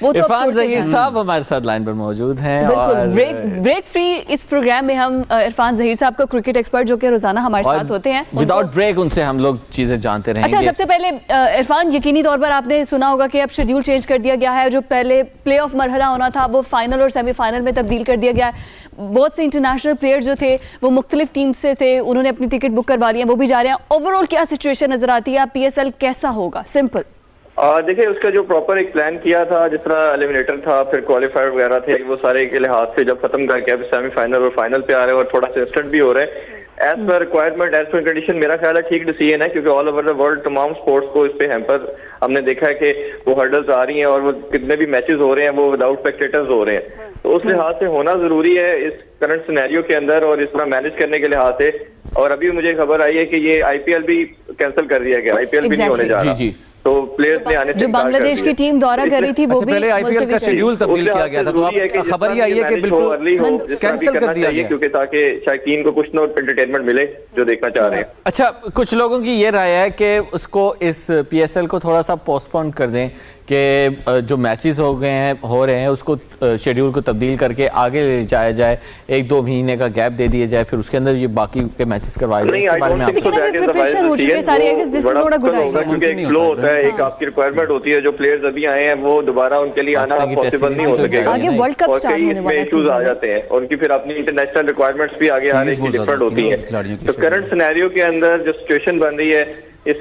इरफान ज़हीर साहब हमारे साथ लाइन पर मौजूद हैं और ब्रेक फ्री इस प्रोग्राम में हम इरफान ज़हीर साहब को क्रिकेट एक्सपर्ट जो कि रोजाना हमारे साथ होते हैं, विदाउट ब्रेक उनसे हम लोग चीजें जानते रहेंगे। अच्छा, सबसे पहले इरफान, यकीनी तौर पर आपने सुना होगा कि अब शेड्यूल चेंज कर दिया गया है। जो पहले प्ले ऑफ मरहला होना था वो फाइनल और सेमीफाइनल में तब्दील कर दिया गया है। बहुत से इंटरनेशनल प्लेयर्स जो थे वो मुख्तलिफ टीम से थे, उन्होंने अपनी टिकट बुक करवा ली है, वो भी जा रहे हैं। ओवरऑल क्या सिचुएशन नजर आती है? PSL कैसा होगा? सिंपल देखिए, उसका जो प्रॉपर एक प्लान किया था, जिस तरह एलिमिनेटर था, फिर क्वालिफायर वगैरह थे, वो सारे के लिहाज से जब खत्म करके अब सेमीफाइनल और फाइनल पे आ रहे हैं और थोड़ा सा इंस्टेंट भी हो रहे हैं as per requirement, as per condition, मेरा ख्याल है ठीक डिसीजन है, क्योंकि ऑल ओवर द वर्ल्ड तमाम स्पोर्ट्स को इस पे हैम्पर हमने देखा है कि वो हर्डल्स आ रही हैं और वो कितने भी मैचेस हो रहे हैं वो विदाउट स्पेक्टेटर्स हो रहे हैं। तो उस लिहाज से होना जरूरी है इस करंट सिनेरियो के अंदर और इस तरह मैनेज करने के लिहाज से। और अभी मुझे खबर आई है कि ये IPL भी कैंसिल कर दिया गया, IPL भी नहीं होने जा रहा। तो प्लेयर्स ने आने से जो बांग्लादेश की टीम दौरा कर रही थी वो भी पहले IPL का शेड्यूल तब्दील किया गया था, तो आप खबर ही आई है कि बिल्कुल कैंसिल कर दिया गया, क्योंकि ताकि शायकीन को कुछ ना एंटरटेनमेंट मिले जो देखना चाह रहे हैं। अच्छा, कुछ लोगों की ये राय है कि उसको इस PSL को थोड़ा सा पोस्टपोन कर दें कि जो मैचेस हो रहे हैं उसको शेड्यूल को तब्दील करके आगे ले जाया जाए, 1-2 महीने का गैप दे दिया जाए, फिर उसके अंदर ये बाकी के मैचेस करवाए जाए। इसके बारे में एक फ्लो होता है, एक आपकी रिक्वायरमेंट होती है। जो प्लेयर्स अभी आए हैं वो दोबारा उनके लिए आना पॉसिबल नहीं हो सकेगा, इसमें इश्यूज आ जाते हैं, उनकी फिर अपनी इंटरनेशनल रिक्वायरमेंट्स भी आगे हर एक की डिफरेंट होती है। तो करंट सिनेरियो के अंदर जो सिचुएशन बन रही है इस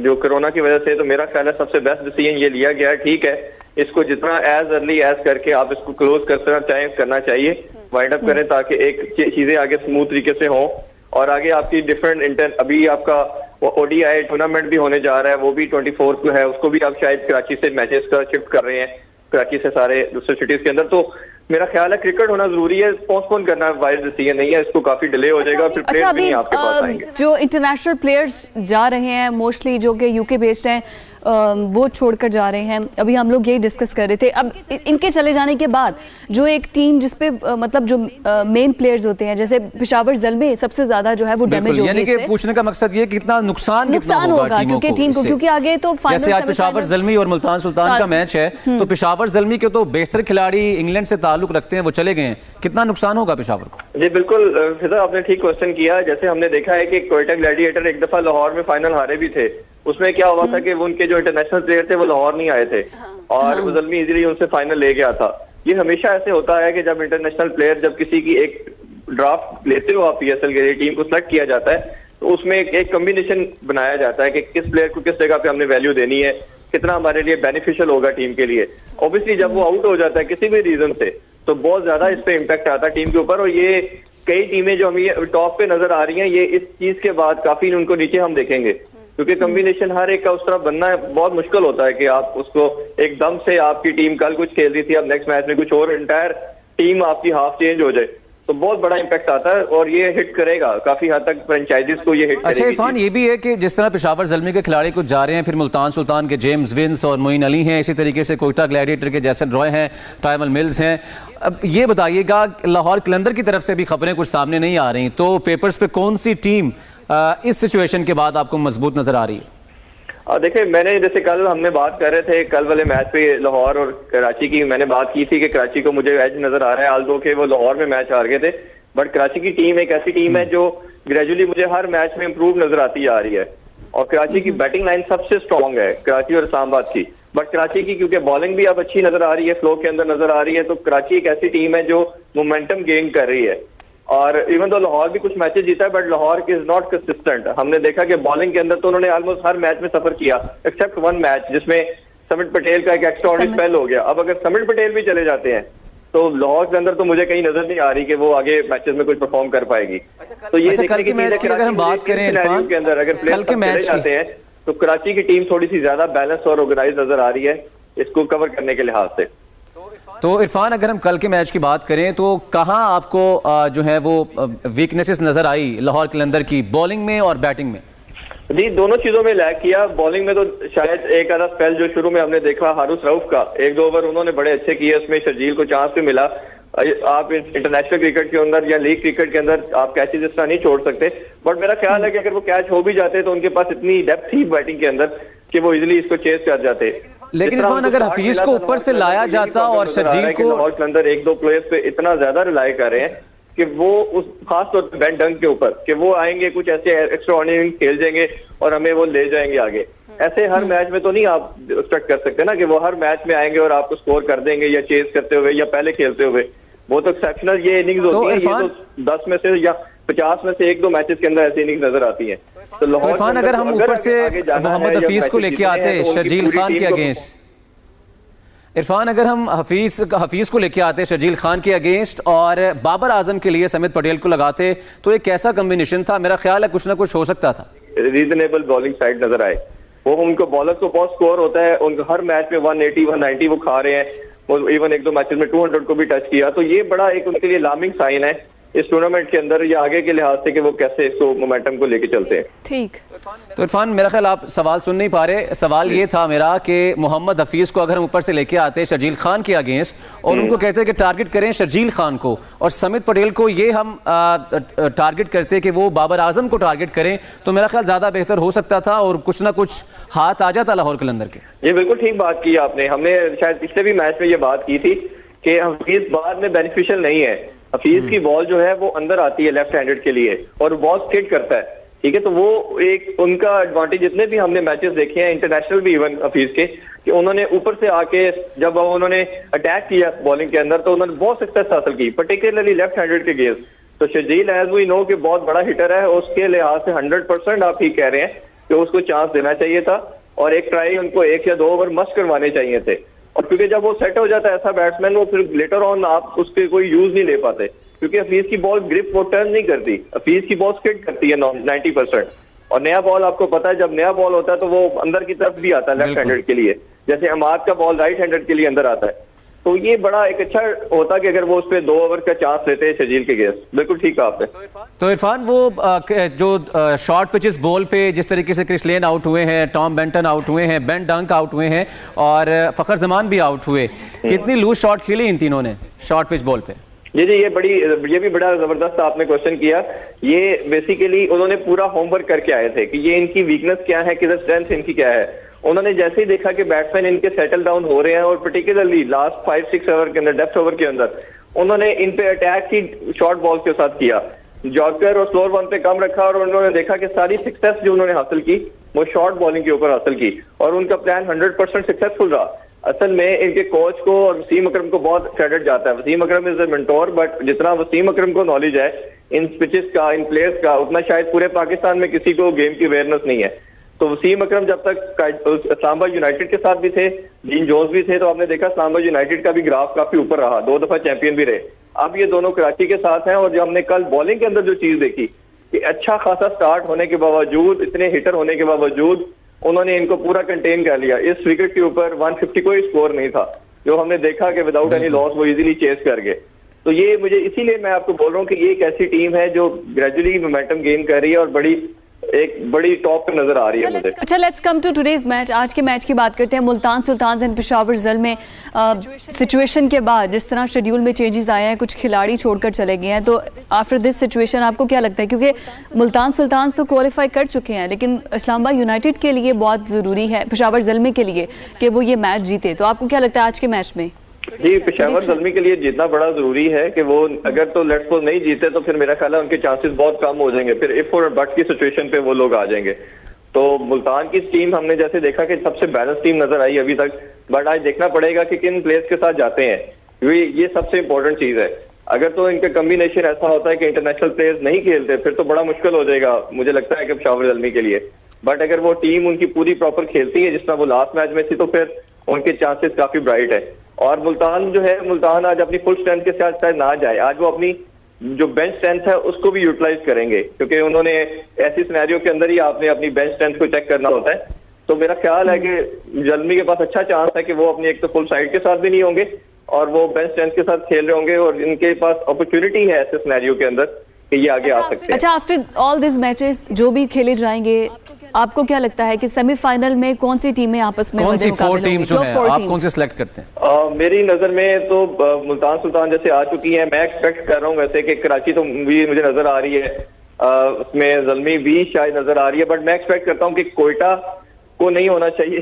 जो कोरोना की वजह से, तो मेरा ख्याल है सबसे बेस्ट डिसीजन ये लिया गया है। ठीक है, इसको जितना एज अर्ली एज करके आप इसको क्लोज करना चाहिए, वाइंड अप करें, ताकि एक चीजें आगे स्मूथ तरीके से हों और आगे आपकी डिफरेंट अभी आपका ODI टूर्नामेंट भी होने जा रहा है, वो भी 24 को है, उसको भी आप शायद कराची से मैचेस का शिफ्ट कर रहे हैं, कराची से सारे दूसरे सिटीज के अंदर। तो मेरा ख्याल है क्रिकेट होना जरूरी है, पोस्टपोन करना वाइज डिसीजन नहीं है, इसको काफी डिले हो जाएगा, फिर प्लेयर्स भी नहीं आपके पास आएंगे। जो इंटरनेशनल प्लेयर्स जा रहे हैं मोस्टली जो कि UK बेस्ड हैं, वो छोड़कर जा रहे हैं। अभी हम लोग यही डिस्कस कर रहे थे। अब इनके चले जाने के बाद जो एक टीम जिसपे मतलब जो मेन प्लेयर्स होते हैं, जैसे पेशावर ज़ल्मी सबसे ज्यादा जो है वो डैमेज होगी। यानी कि पूछने का मकसद ये कितना नुकसान होगा क्योंकि टीम को, क्योंकि आगे तो जैसे आज पेशावर ज़ल्मी और मुल्तान सुल्तान का मैच है, तो पेशावर ज़ल्मी के तो बेहतर खिलाड़ी इंग्लैंड से ताल्लुक रखते हैं, वो चले गए हैं, कितना नुकसान होगा पेशावर को? जी बिल्कुल फिजा, आपने ठीक क्वेश्चन किया। जैसे हमने देखा है कि क्वेटा ग्लैडिएटर एक दफा लाहौर में फाइनल हारे भी थे, उसमें क्या हुआ था कि वो उनके जो इंटरनेशनल प्लेयर थे वो लाहौर नहीं आए थे और वो ज़ल्मी इजीली उनसे फाइनल ले गया था। ये हमेशा ऐसे होता है कि जब इंटरनेशनल प्लेयर, जब किसी की एक ड्राफ्ट लेते हो आप PSL के लिए, टीम को सिलेक्ट किया जाता है, तो उसमें एक कॉम्बिनेशन बनाया जाता है कि किस प्लेयर को किस जगह पे हमने वैल्यू देनी है, कितना हमारे लिए बेनिफिशियल होगा टीम के लिए। ऑब्वियसली जब वो आउट हो जाता है किसी भी रीजन से, तो बहुत ज्यादा इस पे इम्पैक्ट आता है टीम के ऊपर। और ये कई टीमें जो हमें टॉप पे नजर आ रही हैं, ये इस चीज के बाद काफी उनको नीचे हम देखेंगे, क्योंकि कॉम्बिनेशन हर एक का उस तरह बनना बहुत मुश्किल होता है कि आप उसको एकदम से, आपकी टीम कल कुछ खेल रही थी, अब नेक्स्ट मैच में कुछ और, इंटायर टीम आपकी हाफ चेंज हो जाए, तो बहुत बड़ा इंपैक्ट आता है और ये हिट करेगा काफी हद तक फ्रेंचाइजीज को, ये हिट करेगी। अच्छा इरफान, ये भी है कि जिस तरह पेशावर ज़ल्मी के खिलाड़ी कुछ जा रहे हैं, फिर मुल्तान सुल्तान के जेम्स विंस और मोइन अली हैं, इसी तरीके से कोयटा ग्लैडिएटर के जैसन रॉय हैं, टाइमल मिल्स हैं। अब ये बताइएगा, लाहौर कलंदर की तरफ से भी खबरें कुछ सामने नहीं आ रही, तो पेपर्स पे कौन सी टीम इस सिचुएशन के बाद आपको मजबूत नजर आ रही है? देखिए, मैंने जैसे कल हमने बात कर रहे थे, कल वाले मैच पे लाहौर और कराची की मैंने बात की थी कि कराची को मुझे एज नजर आ रहा है, आल्दो के वो लाहौर में मैच हार गए थे, बट कराची की टीम एक ऐसी टीम है जो ग्रेजुअली मुझे हर मैच में इंप्रूव नजर आती आ रही है। और कराची की बैटिंग लाइन सबसे स्ट्रॉन्ग है, कराची और इस्लामाबाद की, बट कराची की क्योंकि बॉलिंग भी अब अच्छी नजर आ रही है, फ्लो के अंदर नजर आ रही है, तो कराची एक ऐसी टीम है जो मोमेंटम गेन कर रही है। और इवन तो लाहौर भी कुछ मैचेस जीता है, but Lahore is not consistent. हमने देखा कि बॉलिंग के अंदर तो उन्होंने ऑलमोस्ट हर मैच में सफर किया, एक्सेप्ट वन मैच जिसमें समित पटेल का एक एक्स्ट्राऑर्डिनरी स्पेल हो गया। अब अगर समित पटेल भी चले जाते हैं तो लाहौर के अंदर तो मुझे कहीं नजर नहीं आ रही कि वो आगे मैचेस में कुछ परफॉर्म कर पाएगी। तो ये कल के मैच की अगर हम बात करें इरफान के अंदर, अगर प्लेयर चले जाते हैं तो कराची की टीम थोड़ी सी ज्यादा बैलेंस और ऑर्गेनाइज नजर आ रही है इसको कवर करने के लिहाज से। तो इरफान, अगर हम कल के मैच की बात करें तो कहाँ आपको जो है वो वीकनेसेस नजर आई लाहौर कलंदर की, बॉलिंग में और बैटिंग में? जी, दोनों चीजों में लैग किया। बॉलिंग में तो शायद एक आधा स्पेल जो शुरू में हमने देखा हारूस रऊफ का, 1-2 ओवर उन्होंने बड़े अच्छे किए, उसमें शर्जील को चांस भी मिला। आप इंटरनेशनल क्रिकेट के अंदर या लीग क्रिकेट के अंदर आप कैचेज इस तरह नहीं छोड़ सकते, बट मेरा ख्याल है कि अगर वो कैच हो भी जाते तो उनके पास इतनी डेप्थ थी बैटिंग के अंदर कि वो इजीली इसको चेस कर जाते। लेकिन इरफान अगर हफीज को ऊपर से लाया जाता और शर्जील को, लाहौर के अंदर एक दो प्लेयर्स पे इतना ज्यादा रिलाई कर रहे हैं कि वो उस खास तौर पर बेन डंक के ऊपर कि वो आएंगे कुछ ऐसे एक्स्ट्रा ऑर्डिनरी खेल जाएंगे और हमें वो ले जाएंगे आगे। ऐसे हर मैच में तो नहीं आप एक्सपेक्ट कर सकते ना कि वो हर मैच में आएंगे और आपको स्कोर कर देंगे या चेज करते हुए या पहले खेलते हुए। वो तो एक्सेप्शनल ये इनिंग्स होती है, ये तो 10 में से या 50 में से एक दो मैचेस के अंदर ऐसी इनिंग्स नजर आती है। तो इरफान अगर हम ऊपर से मोहम्मद हफीज को लेके आते शर्जील खान के अगेंस्ट, इरफान अगर हम हफीज को लेके आते शर्जील खान के अगेंस्ट और बाबर आजम के लिए समित पटेल को लगाते तो एक कैसा कॉम्बिनेशन था? मेरा ख्याल है कुछ ना कुछ हो सकता था। रीजनेबल बॉलिंग साइड नजर आए, वो उनको बॉलर को बहुत स्कोर होता है, उनको हर मैच में 180 190 वो खा रहे हैं, वो इवन एक दो मैचेस में 200 को भी टच किया। तो ये बड़ा एक उनके लिए अलार्मिंग साइन है इस टूर्नामेंट के अंदर या आगे के लिहाज से कि वो कैसे इसको मोमेंटम को लेके चलते हैं। ठीक, तो इरफान मेरा ख्याल आप सवाल सुन नहीं पा रहे। सवाल ये था मेरा कि मोहम्मद हफीज को अगर हम ऊपर से लेके आते शर्जील खान के अगेंस्ट और उनको कहते हैं कि टारगेट करें शर्जील खान को, और समित पटेल को ये हम टारगेट करते कि वो बाबर आजम को टारगेट करें, तो मेरा ख्याल ज्यादा बेहतर हो सकता था और कुछ ना कुछ हाथ आ जाता लाहौर कलंदर के। ये बिल्कुल ठीक बात की आपने। हमने शायद पिछले भी मैच में ये बात की थी कि हफीज बाद में बेनिफिशियल नहीं है। हफीज की बॉल जो है वो अंदर आती है लेफ्ट हैंडेड के लिए और बॉल स्किड करता है, ठीक है। तो वो एक उनका एडवांटेज, जितने भी हमने मैचेस देखे हैं इंटरनेशनल भी इवन हफीज के, कि उन्होंने ऊपर से आके जब उन्होंने अटैक किया बॉलिंग के अंदर तो उन्होंने बहुत सक्सेस हासिल की, पर्टिकुलरली लेफ्ट हैंडेड के गेज। तो शर्जील एज वी नो कि बहुत बड़ा हिटर है, उसके लिहाज से 100% आप ठीक कह रहे हैं कि उसको चांस देना चाहिए था और एक ट्राई उनको 1 या 2 ओवर मस्ट करवाने चाहिए थे। और क्योंकि जब वो सेट हो जाता है ऐसा बैट्समैन, वो फिर लेटर ऑन आप उसके कोई यूज नहीं ले पाते, क्योंकि हफीज की बॉल ग्रिप वो टर्न नहीं करती, हफीज की बॉल स्किड करती है 90%। और नया बॉल आपको पता है, जब नया बॉल होता है तो वो अंदर की तरफ भी आता है लेफ्ट हैंडेड के लिए, जैसे अमाद का बॉल राइट हैंडेड के लिए अंदर आता है। तो ये बड़ा एक अच्छा होता कि अगर वो उस पर 2 ओवर का चांस लेते हैं शर्जील के गेस। बिल्कुल ठीक है आपने। तो इरफान वो जो शॉर्ट पिचेस बॉल पे जिस तरीके से क्रिस लेन आउट हुए हैं, टॉम बेंटन आउट हुए हैं, बेन डंक आउट हुए हैं और फखर जमान भी आउट हुए, कितनी लूज शॉट खेली इन तीनों ने शॉर्ट पिच बॉल पे? जी ये भी बड़ा जबरदस्त आपने क्वेश्चन किया। ये बेसिकली उन्होंने पूरा होमवर्क करके आए थे कि ये इनकी वीकनेस क्या है, किधर स्ट्रेंथ इनकी क्या है। उन्होंने जैसे ही देखा कि बैट्समैन इनके सेटल डाउन हो रहे हैं और पर्टिकुलरली लास्ट 5-6 ओवर के अंदर, डेप्थ ओवर के अंदर, उन्होंने इन पे अटैक ही शॉर्ट बॉल के साथ किया, जॉर्कर और स्लोअर वन पे कम रखा और उन्होंने देखा कि सारी सक्सेस जो उन्होंने हासिल की वो शॉर्ट बॉलिंग के ऊपर हासिल की और उनका प्लान 100% सक्सेसफुल रहा। असल में इनके कोच को और वसीम अकरम को बहुत क्रेडिट जाता है। वसीम अकरम इज अ मेंटोर, बट जितना वसीम अकरम को नॉलेज है इन पिचेस का, इन प्लेयर्स का, उतना शायद पूरे पाकिस्तान में किसी को गेम की अवेयरनेस नहीं है। तो वसीम अकरम जब तक इस्लामाबाद यूनाइटेड के साथ भी थे, डीन जोन्स भी थे, तो आपने देखा इस्लामाबाद यूनाइटेड का भी ग्राफ काफी ऊपर रहा, 2 दफा चैंपियन भी रहे। अब ये दोनों कराची के साथ हैं और जो हमने कल बॉलिंग के अंदर जो चीज देखी कि अच्छा खासा स्टार्ट होने के बावजूद, इतने हिटर होने के बावजूद उन्होंने इनको पूरा कंटेन कर लिया। इस विकेट के ऊपर 150 कोई स्कोर नहीं था, जो हमने देखा कि विदाउट एनी लॉस वो इजीली चेस कर गए। तो ये मुझे इसीलिए मैं आपको बोल रहा हूँ कि ये एक ऐसी टीम है जो ग्रेजुअली मोमेंटम गेन कर रही है और एक बड़ी टॉप पे नजर आ रही है मुझे। अच्छा, let's come to today's match. आज के मैच की बात करते हैं। मुल्तान सुल्तान्स एंड पेशावर ज़ल में सिचुएशन के बाद जिस तरह शेड्यूल में चेंजेस आए हैं, कुछ खिलाड़ी छोड़कर चले गए हैं, तो आफ्टर दिस सिचुएशन आपको क्या लगता है? क्योंकि मुल्तान सुल्तान्स तो क्वालिफाई कर चुके हैं, लेकिन इस्लामाबाद यूनाइटेड के लिए बहुत ज़रूरी है, पेशावर ज़ल्मी के लिए, कि वो ये मैच जीते। तो आपको क्या लगता है आज के मैच में? जी, पेशावर ज़ल्मी के लिए जीतना बड़ा जरूरी है कि वो अगर तो लेट्स सपोज नहीं जीते तो फिर मेरा ख्याल है उनके चांसेस बहुत कम हो जाएंगे, फिर इफ और बट की सिचुएशन पे वो लोग आ जाएंगे। तो मुल्तान की टीम हमने जैसे देखा कि सबसे बैलेंस टीम नजर आई अभी तक, बट आज देखना पड़ेगा कि किन प्लेयर्स के साथ जाते हैं, ये सबसे इंपॉर्टेंट चीज है। अगर तो इनका कॉम्बिनेशन ऐसा होता है कि इंटरनेशनल प्लेयर्स नहीं खेलते, फिर तो बड़ा मुश्किल हो जाएगा मुझे लगता है कि पेशावर ज़ल्मी के लिए। बट अगर वो टीम उनकी पूरी प्रॉपर खेलती है जिस तरह वो लास्ट मैच में थी, तो फिर उनके चांसेस काफी ब्राइट है। और मुल्तान जो है, मुल्तान आज अपनी फुल स्ट्रेंथ के साथ शायद ना जाए, आज वो अपनी जो बेंच स्ट्रेंथ है उसको भी यूटिलाइज करेंगे, क्योंकि उन्होंने ऐसी सिनेरियो के अंदर ही आपने अपनी बेंच स्ट्रेंथ को चेक करना होता है। तो मेरा ख्याल है कि ज़ल्मी के पास अच्छा चांस है कि वो अपनी एक तो फुल साइड के साथ भी नहीं होंगे और वो बेंच स्ट्रेंथ के साथ खेल रहे होंगे और इनके पास अपॉर्चुनिटी है ऐसे सिनेरियो के अंदर कि ये आगे आ सकते हैं। अच्छा, आफ्टर ऑल दिस मैचेस जो भी खेले जाएंगे, आपको क्या लगता है कि सेमीफाइनल में कौन सी टीमें आपस में, कौन सी 4 टीम्स जो हैं, आप कौन से सिलेक्ट करते हैं? मेरी नजर में तो मुल्तान सुल्तान जैसे आ चुकी है, मैं एक्सपेक्ट कर रहा हूँ वैसे कि कराची तो भी मुझे नजर आ रही है, उसमें ज़ल्मी भी शायद नजर आ रही है, बट मैं एक्सपेक्ट करता हूँ कि कोयटा को नहीं होना चाहिए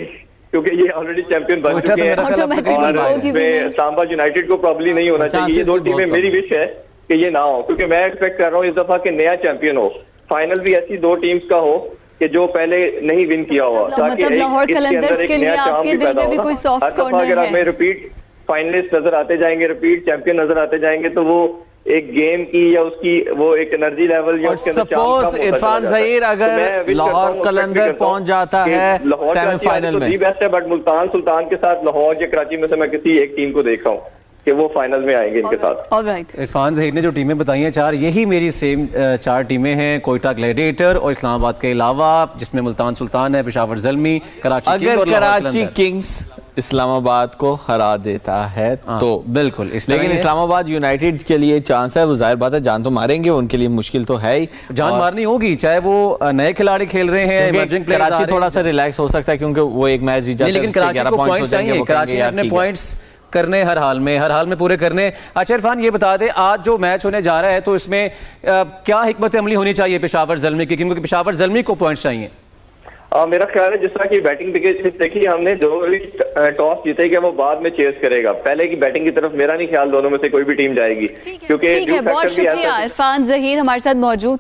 क्योंकि ये ऑलरेडी चैंपियन बन कोयटा चुके तो हैं मेरा ख्याल अब तक Automatic नहीं बन और पाएगा। होगी भी इसमें नहीं। सांबा यूनाइटेड को प्रॉब्ली नहीं होना चाहिए। ये Chances दो भी टीमें बहुत मेरी कम विश है कि ये ना हो, क्योंकि मैं एक्सपेक्ट कर रहा हूँ इस दफा कि नया चैंपियन हो, फाइनल भी ऐसी दो टीम्स का हो कि जो पहले नहीं विन किया हुआ, ताकि मतलब लाहौर इसके कलंदर्स अंदर एक के लिए नया चार्म आपके भी दिल पैदा में भी हो ना। कोई soft हर दफा corner अगर है। हमें रिपीट फाइनलिस्ट नजर आते जाएंगे, रिपीट चैंपियन नजर आते जाएंगे, तो वो एक गेम की या उसकी वो एक एनर्जी लेवल या और उसके अंदर चार्म सपोज कम होता इरफान चला जाता है। ज़हीर तो अगर मैं wish करता लाहौर हूँ, expect भी कलंदर करता हूँ पहुंच जाता कि है लाहौर सेमीफाइनल में, दी बेस्ट है, बट मुल्तान सुल्तान के साथ लाहौर या कराची में से मैं किसी एक टीम को देख रहा हूँ कि वो फाइनल में आएंगे इनके साथ। ऑलराइट, इरफान ज़हीर ने जो टीमें बताई हैं चार, यही मेरी सेम चार टीमें हैं। कोयटा ग्लैडिएटर और इस्लामाबाद के अलावा जिसमें मुल्तान सुल्तान है, पेशावर ज़ल्मी, कराची किंग अगर और लाहौर कराची कलंदर। किंग्स इस्लामाबाद को हरा देता है तो बिल्कुल इस तरह लेकिन ये इस्लामाबाद यूनाइटेड के लिए चांस है, वो जाहिर बात है जान तो मारेंगे, उनके लिए मुश्किल तो है ही, जान मारनी होगी, चाहे वो नए खिलाड़ी खेल रहे हैं, इमर्जिंग प्लेयर्स आ कराची रहे हैं। थोड़ा सा रिलैक्स हो सकता है क्योंकि वो एक मैच जीत जाता है, लेकिन उसके कराची 11 को पॉइंट्स पॉइंट्स हो जाएंगे, चाहिए, वो कराची कहेंगे ने यार अपने ठीक है। पॉइंट्स करने हर हाल में पूरे करने। अच्छा इरफान ये बता दे, आज जो मैच होने जा रहा है तो इसमें क्या हिकमत अमली होनी चाहिए पेशावर ज़ल्मी की, क्योंकि पेशावर ज़ल्मी को पॉइंट्स चाहिए। मेरा ख्याल है जिस तरह की बैटिंग देखी हमने, जो भी टॉस जीतेगा वो बाद में चेस करेगा, पहले की बैटिंग की तरफ मेरा नहीं ख्याल दोनों में से कोई भी टीम जाएगी, क्योंकि ठीक है, बहुत शुक्रिया इरफान ज़हीर हमारे साथ मौजूद